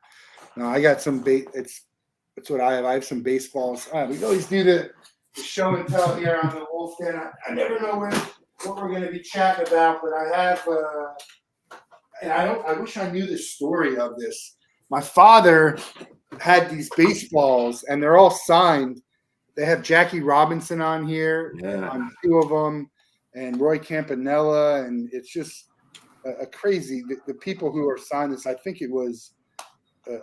No, I got some that's what I have. I have some baseballs. We always do the show and tell here on the Wolff Den. I never know what we're going to be chatting about, but I have, and I wish I knew the story of this. My father had these baseballs, and they're all signed. They have Jackie Robinson on here, on two of them, and Roy Campanella, and it's just a crazy. The people who are signed this, I think it was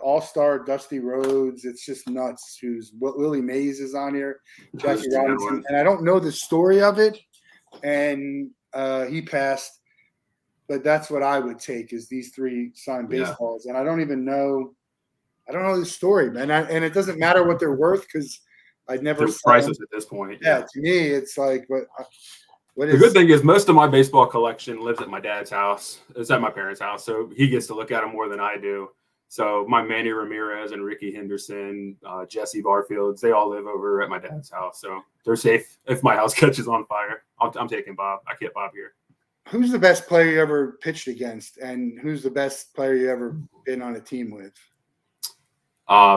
All-Star Dusty Rhodes. It's just nuts. Willie Mays is on here, Jackie Robinson, and I don't know the story of it. And he passed, but that's what I would take is these three signed baseballs, and I don't know the story, man. And it doesn't matter what they're worth because I'd never they're priceless at this point. Yeah, to me, it's like what is the good thing is most of my baseball collection lives at my dad's house. It's at my parents' house, so he gets to look at them more than I do. So my Manny Ramirez and Ricky Henderson, Jesse Barfields, they all live over at my dad's house. So they're safe if my house catches on fire. I'm taking Bob. I kept Bob here. Who's the best player you ever pitched against, and who's the best player you ever been on a team with?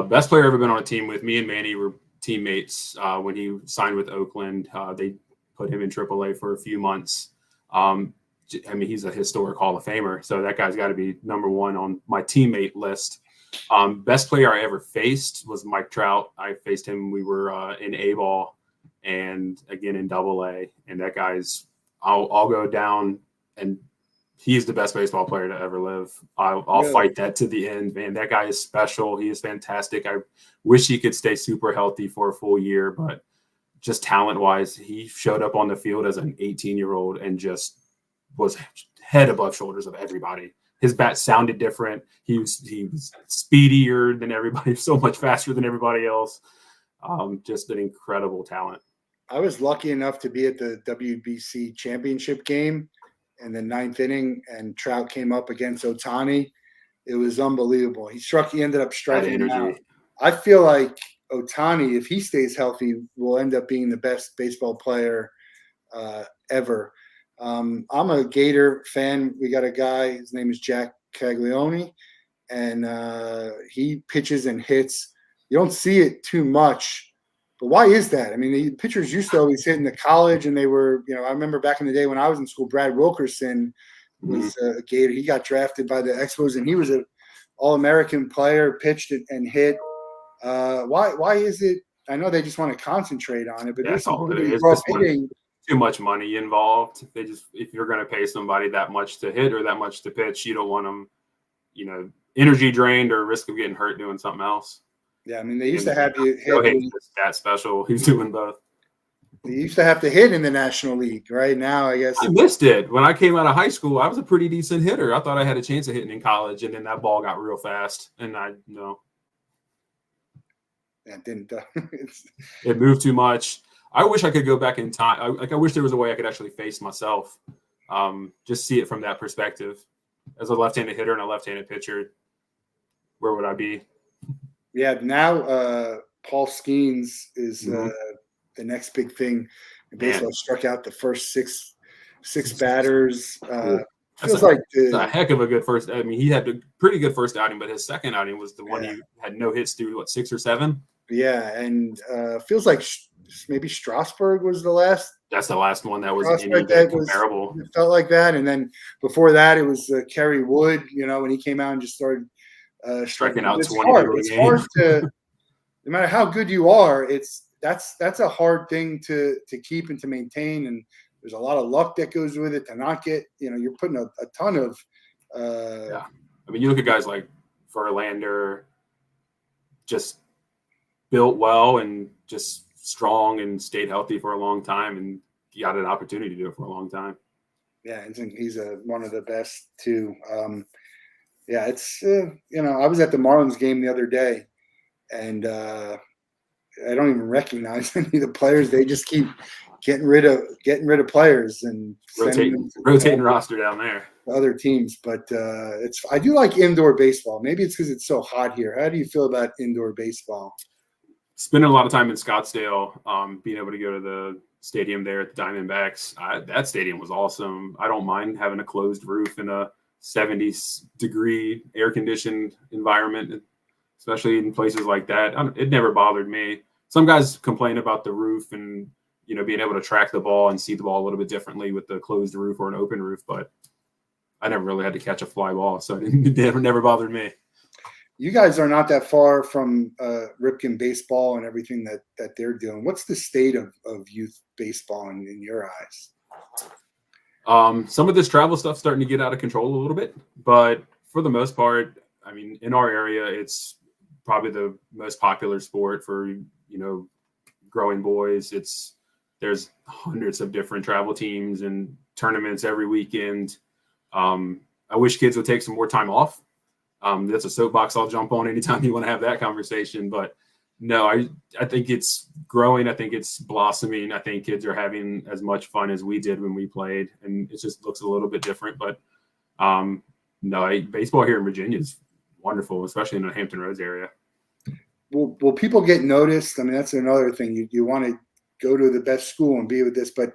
Best player ever been on a team with. Me and Manny were teammates when he signed with Oakland. They put him in AAA for a few months. He's a historic Hall of Famer, so that guy's got to be number one on my teammate list. Best player I ever faced was Mike Trout. I faced him. We were in A-ball and again in AA, and that guy's I'll go down, and he's the best baseball player to ever live. I'll fight that to the end, man. That guy is special. He is fantastic. I wish he could stay super healthy for a full year, but just talent-wise, he showed up on the field as an 18-year-old and just was head above shoulders of everybody. His bat sounded different. He was speedier than everybody, so much faster than everybody else. Just an incredible talent. I was lucky enough to be at the WBC championship game in the ninth inning, and Trout came up against Ohtani. It was unbelievable. He ended up striking him out. I feel like Ohtani, if he stays healthy, will end up being the best baseball player ever. I'm a Gator fan. We got a guy, his name is Jack Caglione, and he pitches and hits. You don't see it too much. But why is that? I mean, the pitchers used to always hit in the college, and they were, I remember back in the day when I was in school, Brad Wilkerson was a Gator. He got drafted by the Expos, and he was an All-American player, pitched it and hit. Why is it? I know they just want to concentrate on it, but That's all it is. hitting. Too much money involved. If you're going to pay somebody that much to hit or that much to pitch, you don't want them, energy drained or risk of getting hurt doing something else. Yeah, I mean, they used to have you hit that special. He's doing both. They used to have to hit in the National League. Right now, I guess I missed it. When I came out of high school, I was a pretty decent hitter. I thought I had a chance of hitting in college, and then that ball got real fast, and That didn't. It moved too much. I wish I could go back in time. I wish there was a way I could actually face myself, just see it from that perspective. As a left-handed hitter and a left-handed pitcher, where would I be? Yeah, now Paul Skeens is the next big thing. Baseball struck out the first six batters. Feels like a heck of a good first. I mean, he had a pretty good first outing, but his second outing was the one he had no hits through 6 or 7. Yeah, and feels like maybe Strasburg was the last. That's the last one that was comparable. It felt like that, and then before that, it was Kerry Wood. When he came out and just started striking out 20. It's hard to, no matter how good you are, that's a hard thing to keep and to maintain, and there's a lot of luck that goes with it to not get. You're putting a ton of. I mean, you look at guys like Verlander, just built well and just strong and stayed healthy for a long time, and he got an opportunity to do it for a long time. Yeah, I think he's one of the best too. It's I was at the Marlins game the other day, and I don't even recognize any of the players. They just keep getting rid of players and rotating roster down there. Other teams, but I do like indoor baseball. Maybe it's because it's so hot here. How do you feel about indoor baseball? Spending a lot of time in Scottsdale, being able to go to the stadium there at the Diamondbacks. That stadium was awesome. I don't mind having a closed roof in a 70-degree air-conditioned environment, especially in places like that. It never bothered me. Some guys complain about the roof and being able to track the ball and see the ball a little bit differently with the closed roof or an open roof, but I never really had to catch a fly ball, so it never bothered me. You guys are not that far from Ripken baseball and everything that they're doing. What's the state of youth baseball in your eyes? Some of this travel stuff's starting to get out of control a little bit, but for the most part, I mean, in our area, it's probably the most popular sport for, growing boys. There's hundreds of different travel teams and tournaments every weekend. I wish kids would take some more time off. That's a soapbox I'll jump on anytime you want to have that conversation. But no, I think it's growing. I think it's blossoming. I think kids are having as much fun as we did when we played, and it just looks a little bit different. But baseball here in Virginia is wonderful, especially in the Hampton Roads area. Will people get noticed? I mean, that's another thing. You want to go to the best school and be with this, but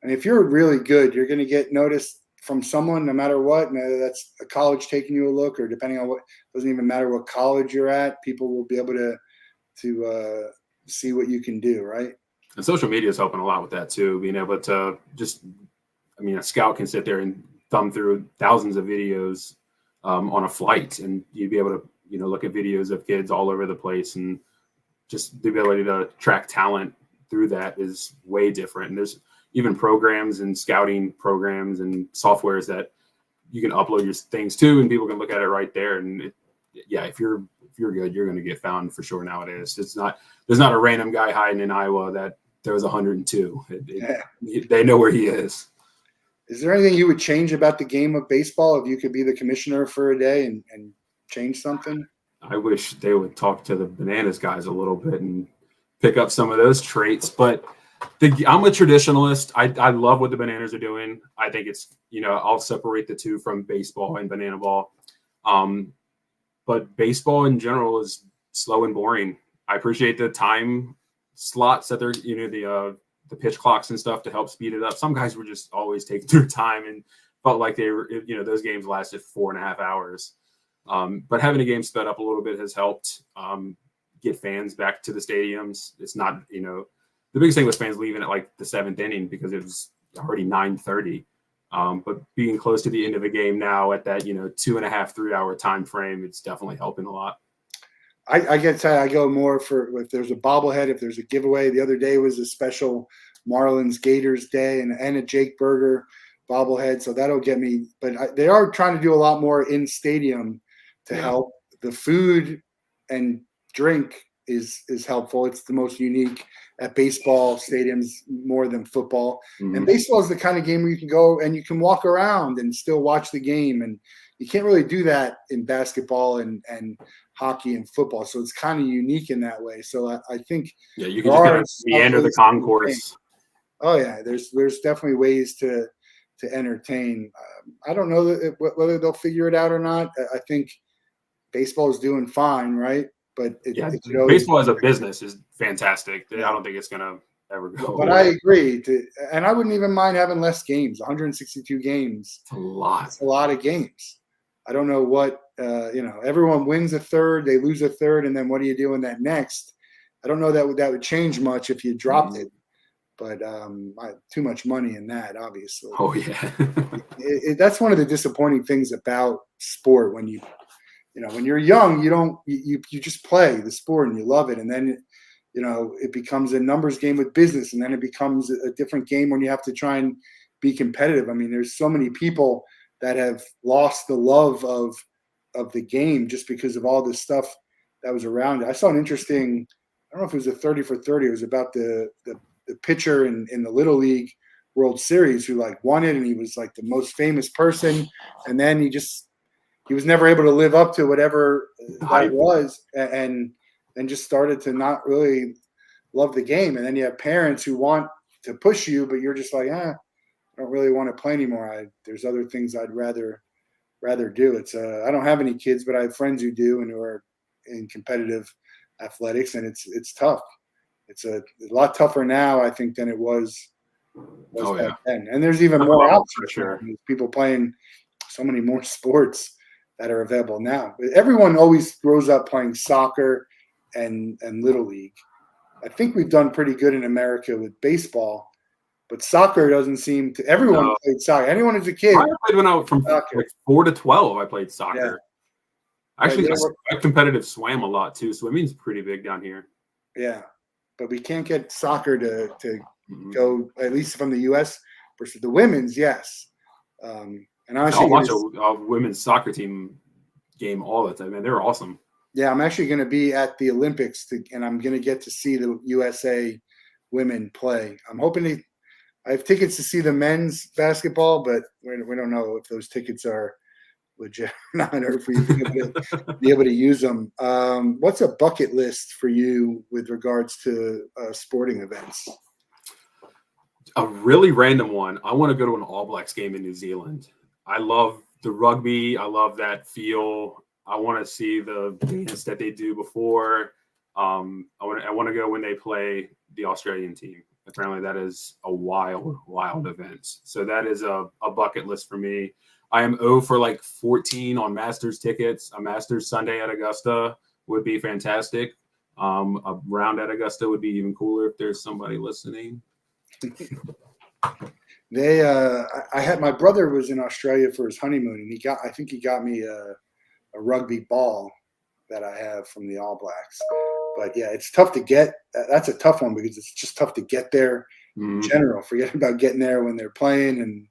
if you're really good, you're going to get noticed from someone, no matter what. Whether that's a college taking you a look, or depending on what, doesn't even matter what college you're at, people will be able to see what you can do, right? And social media is helping a lot with that too. Being able to a scout can sit there and thumb through thousands of videos on a flight, and you'd be able to look at videos of kids all over the place, and just the ability to track talent through that is way different. And there's even programs and scouting programs and softwares that you can upload your things to, and people can look at it right there. And if you're good, you're going to get found for sure nowadays. There's not a random guy hiding in Iowa that throws 102. They know where he is. Is there anything you would change about the game of baseball if you could be the commissioner for a day and change something? I wish they would talk to the Bananas guys a little bit and pick up some of those traits. But I'm a traditionalist. I love what the Bananas are doing. I think it's, I'll separate the two from baseball and banana ball. But baseball in general is slow and boring. I appreciate the time slots that they're, the pitch clocks and stuff to help speed it up. Some guys were just always taking their time and felt like they were, those games lasted 4.5 hours. But having a game sped up a little bit has helped get fans back to the stadiums. It's not, the biggest thing was fans leaving at like the 7th inning because it was already 9:30. But being close to the end of the game now at that 2.5, 3 hour time frame, it's definitely helping a lot. I get I go more for if there's a bobblehead, if there's a giveaway. The other day was a special Marlins Gators day and a Jake Berger bobblehead, so that'll get me. But they are trying to do a lot more in stadium to help. The food and drink is helpful. It's the most unique at baseball stadiums more than football. Mm-hmm. And baseball is the kind of game where you can go and you can walk around and still watch the game, and you can't really do that in basketball and hockey and football. So it's kind of unique in that way. So I think you can just kind of meander the concourse. Oh yeah, there's definitely ways to entertain. I don't know whether they'll figure it out or not. I think baseball is doing fine, right? But baseball as a business is fantastic. I don't think it's gonna ever go. But I agree, and I wouldn't even mind having less games. 162 games. It's a lot. It's a lot of games. I don't know what everyone wins a third, they lose a third, and then what do you do in that next? I don't know that would change much if you dropped it, but too much money in that, obviously. Oh yeah, that's one of the disappointing things about sport when when you're young, you just play the sport and you love it, and then it becomes a numbers game with business, and then it becomes a different game when you have to try and be competitive. I mean, there's so many people that have lost the love of the game just because of all this stuff that was around it. I saw an interesting, I don't know if it was a 30 for 30. It was about the pitcher in the Little League World Series who won it, and he was the most famous person, and then he was never able to live up to whatever that was, and just started to not really love the game. And then you have parents who want to push you, but you're just I don't really want to play anymore. There's other things I'd rather do. It's I don't have any kids, but I have friends who do and who are in competitive athletics, and it's tough. It's a lot tougher now, I think, than it was back then. And there's even more outlets for sure. People playing so many more sports that are available now. Everyone always grows up playing soccer and Little League. I think we've done pretty good in America with baseball. But soccer doesn't seem to. Everyone played soccer. Anyone who's a kid. I played when I was from 4 to 12. I played soccer. Yeah. Actually, I competitive swam a lot too. Swimming's pretty big down here. Yeah, but we can't get soccer to go, at least from the U.S. versus the women's. Yes, and I watch a women's soccer team game all the time. Man, they're awesome. Yeah, I'm actually going to be at the Olympics, and I'm going to get to see the USA women play. I'm hoping I have tickets to see the men's basketball, but we don't know if those tickets are legit or not, or if we're going to be able to use them. What's a bucket list for you with regards to sporting events? A really random one. I want to go to an All Blacks game in New Zealand. I love the rugby. I love that feel. I want to see the dance that they do before. I want to go when they play the Australian team. Apparently that is a wild event. So that is a bucket list for me. I am 0 for 14 on Masters tickets. A Masters Sunday at Augusta would be fantastic. A round at Augusta would be even cooler if there's somebody listening. I had my brother was in Australia for his honeymoon, and I think he got me a rugby ball that I have from the All Blacks. But yeah, it's tough to get. That's a tough one because it's just tough to get there in general. Forget about getting there when they're playing, and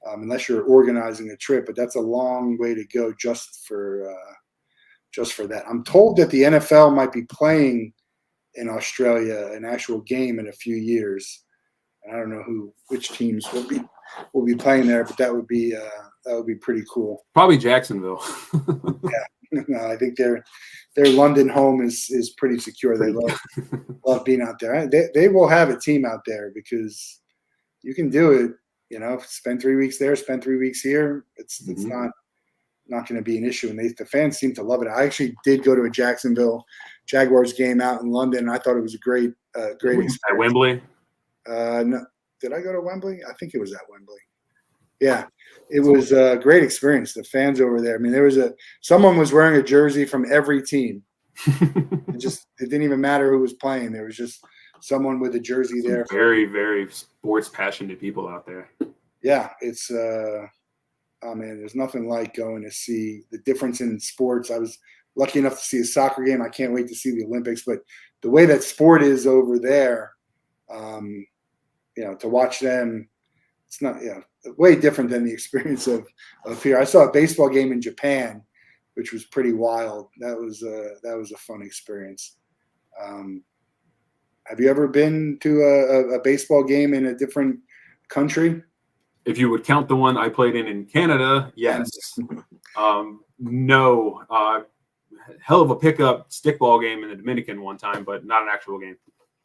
unless you're organizing a trip. But that's a long way to go just for that. I'm told that the NFL might be playing in Australia an actual game in a few years. And I don't know which teams will be playing there, but that would be pretty cool. Probably Jacksonville. Yeah. No, I think their London home is pretty secure. They love being out there. They will have a team out there because you can do it. Spend 3 weeks there, spend 3 weeks here. It's not going to be an issue, and the fans seem to love it. I actually did go to a Jacksonville Jaguars game out in London. And I thought it was a great experience. At Wembley. No, did I go to Wembley? I think it was at Wembley. Yeah, it was a great experience. The fans over there. I mean, someone was wearing a jersey from every team. It didn't even matter who was playing. There was just someone with a jersey there. Very, very sports passionate people out there. yeah, it's oh man, there's nothing like going to see the difference in sports. I was lucky enough to see a soccer game. I can't wait to see the Olympics, but the way that sport is over there, to watch them, it's not, way different than the experience of here. I saw a baseball game in Japan, which was pretty wild. That was a fun experience. Have you ever been to a baseball game in a different country? If you would count the one I played in Canada, yes. No, hell of a pickup stickball game in the Dominican one time, but not an actual game.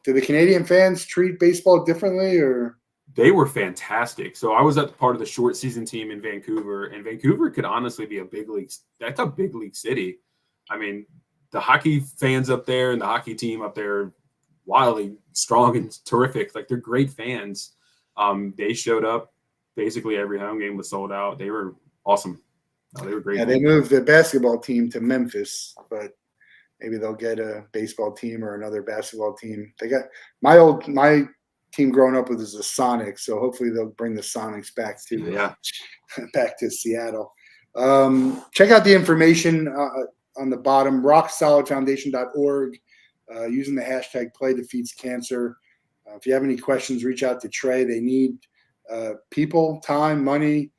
Do the Canadian fans treat baseball differently, or? They were fantastic. So I was at part of the short season team in Vancouver, and Vancouver could honestly be a big league. That's a big league city. I mean, the hockey fans up there and the hockey team up there are wildly strong and terrific. Like, they're great fans. They showed up. Basically every home game was sold out. They were awesome. They were great. Yeah, they moved the basketball team to Memphis, but maybe they'll get a baseball team or another basketball team. They got my team growing up with is the Sonics, so hopefully they'll bring the Sonics back to back to Seattle. Check out the information on the bottom, rocsolidfoundation.org, using the hashtag #PlayDefeatsCancer. If you have any questions, reach out to Trey. They need people, time, money.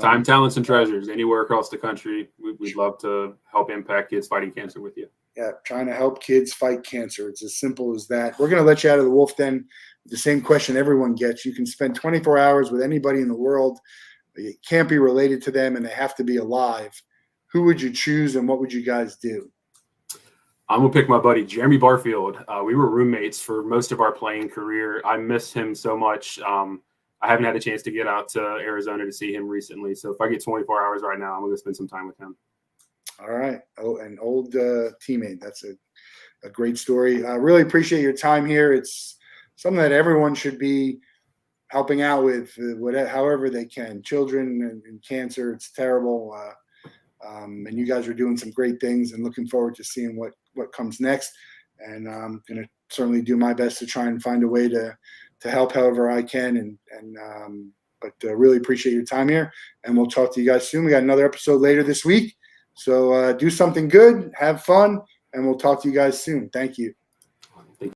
Time, talents, and treasures anywhere across the country. We'd love to help impact kids fighting cancer with you. Yeah, trying to help kids fight cancer. It's as simple as that. We're going to let you out of the Wolff Den with the same question everyone gets. You can spend 24 hours with anybody in the world. You can't be related to them, and they have to be alive. Who would you choose, and what would you guys do? I'm going to pick my buddy, Jeremy Barfield. We were roommates for most of our playing career. I miss him so much. I haven't had a chance to get out to Arizona to see him recently. So if I get 24 hours right now, I'm going to spend some time with him. All right. Oh, an old teammate. That's a great story. I really appreciate your time here. It's something that everyone should be helping out with, however they can. Children and cancer, it's terrible. And you guys are doing some great things, and looking forward to seeing what comes next. And I'm going to certainly do my best to try and find a way to help however I can. But really appreciate your time here, and we'll talk to you guys soon. We got another episode later this week. So do something good, have fun, and we'll talk to you guys soon. Thank you.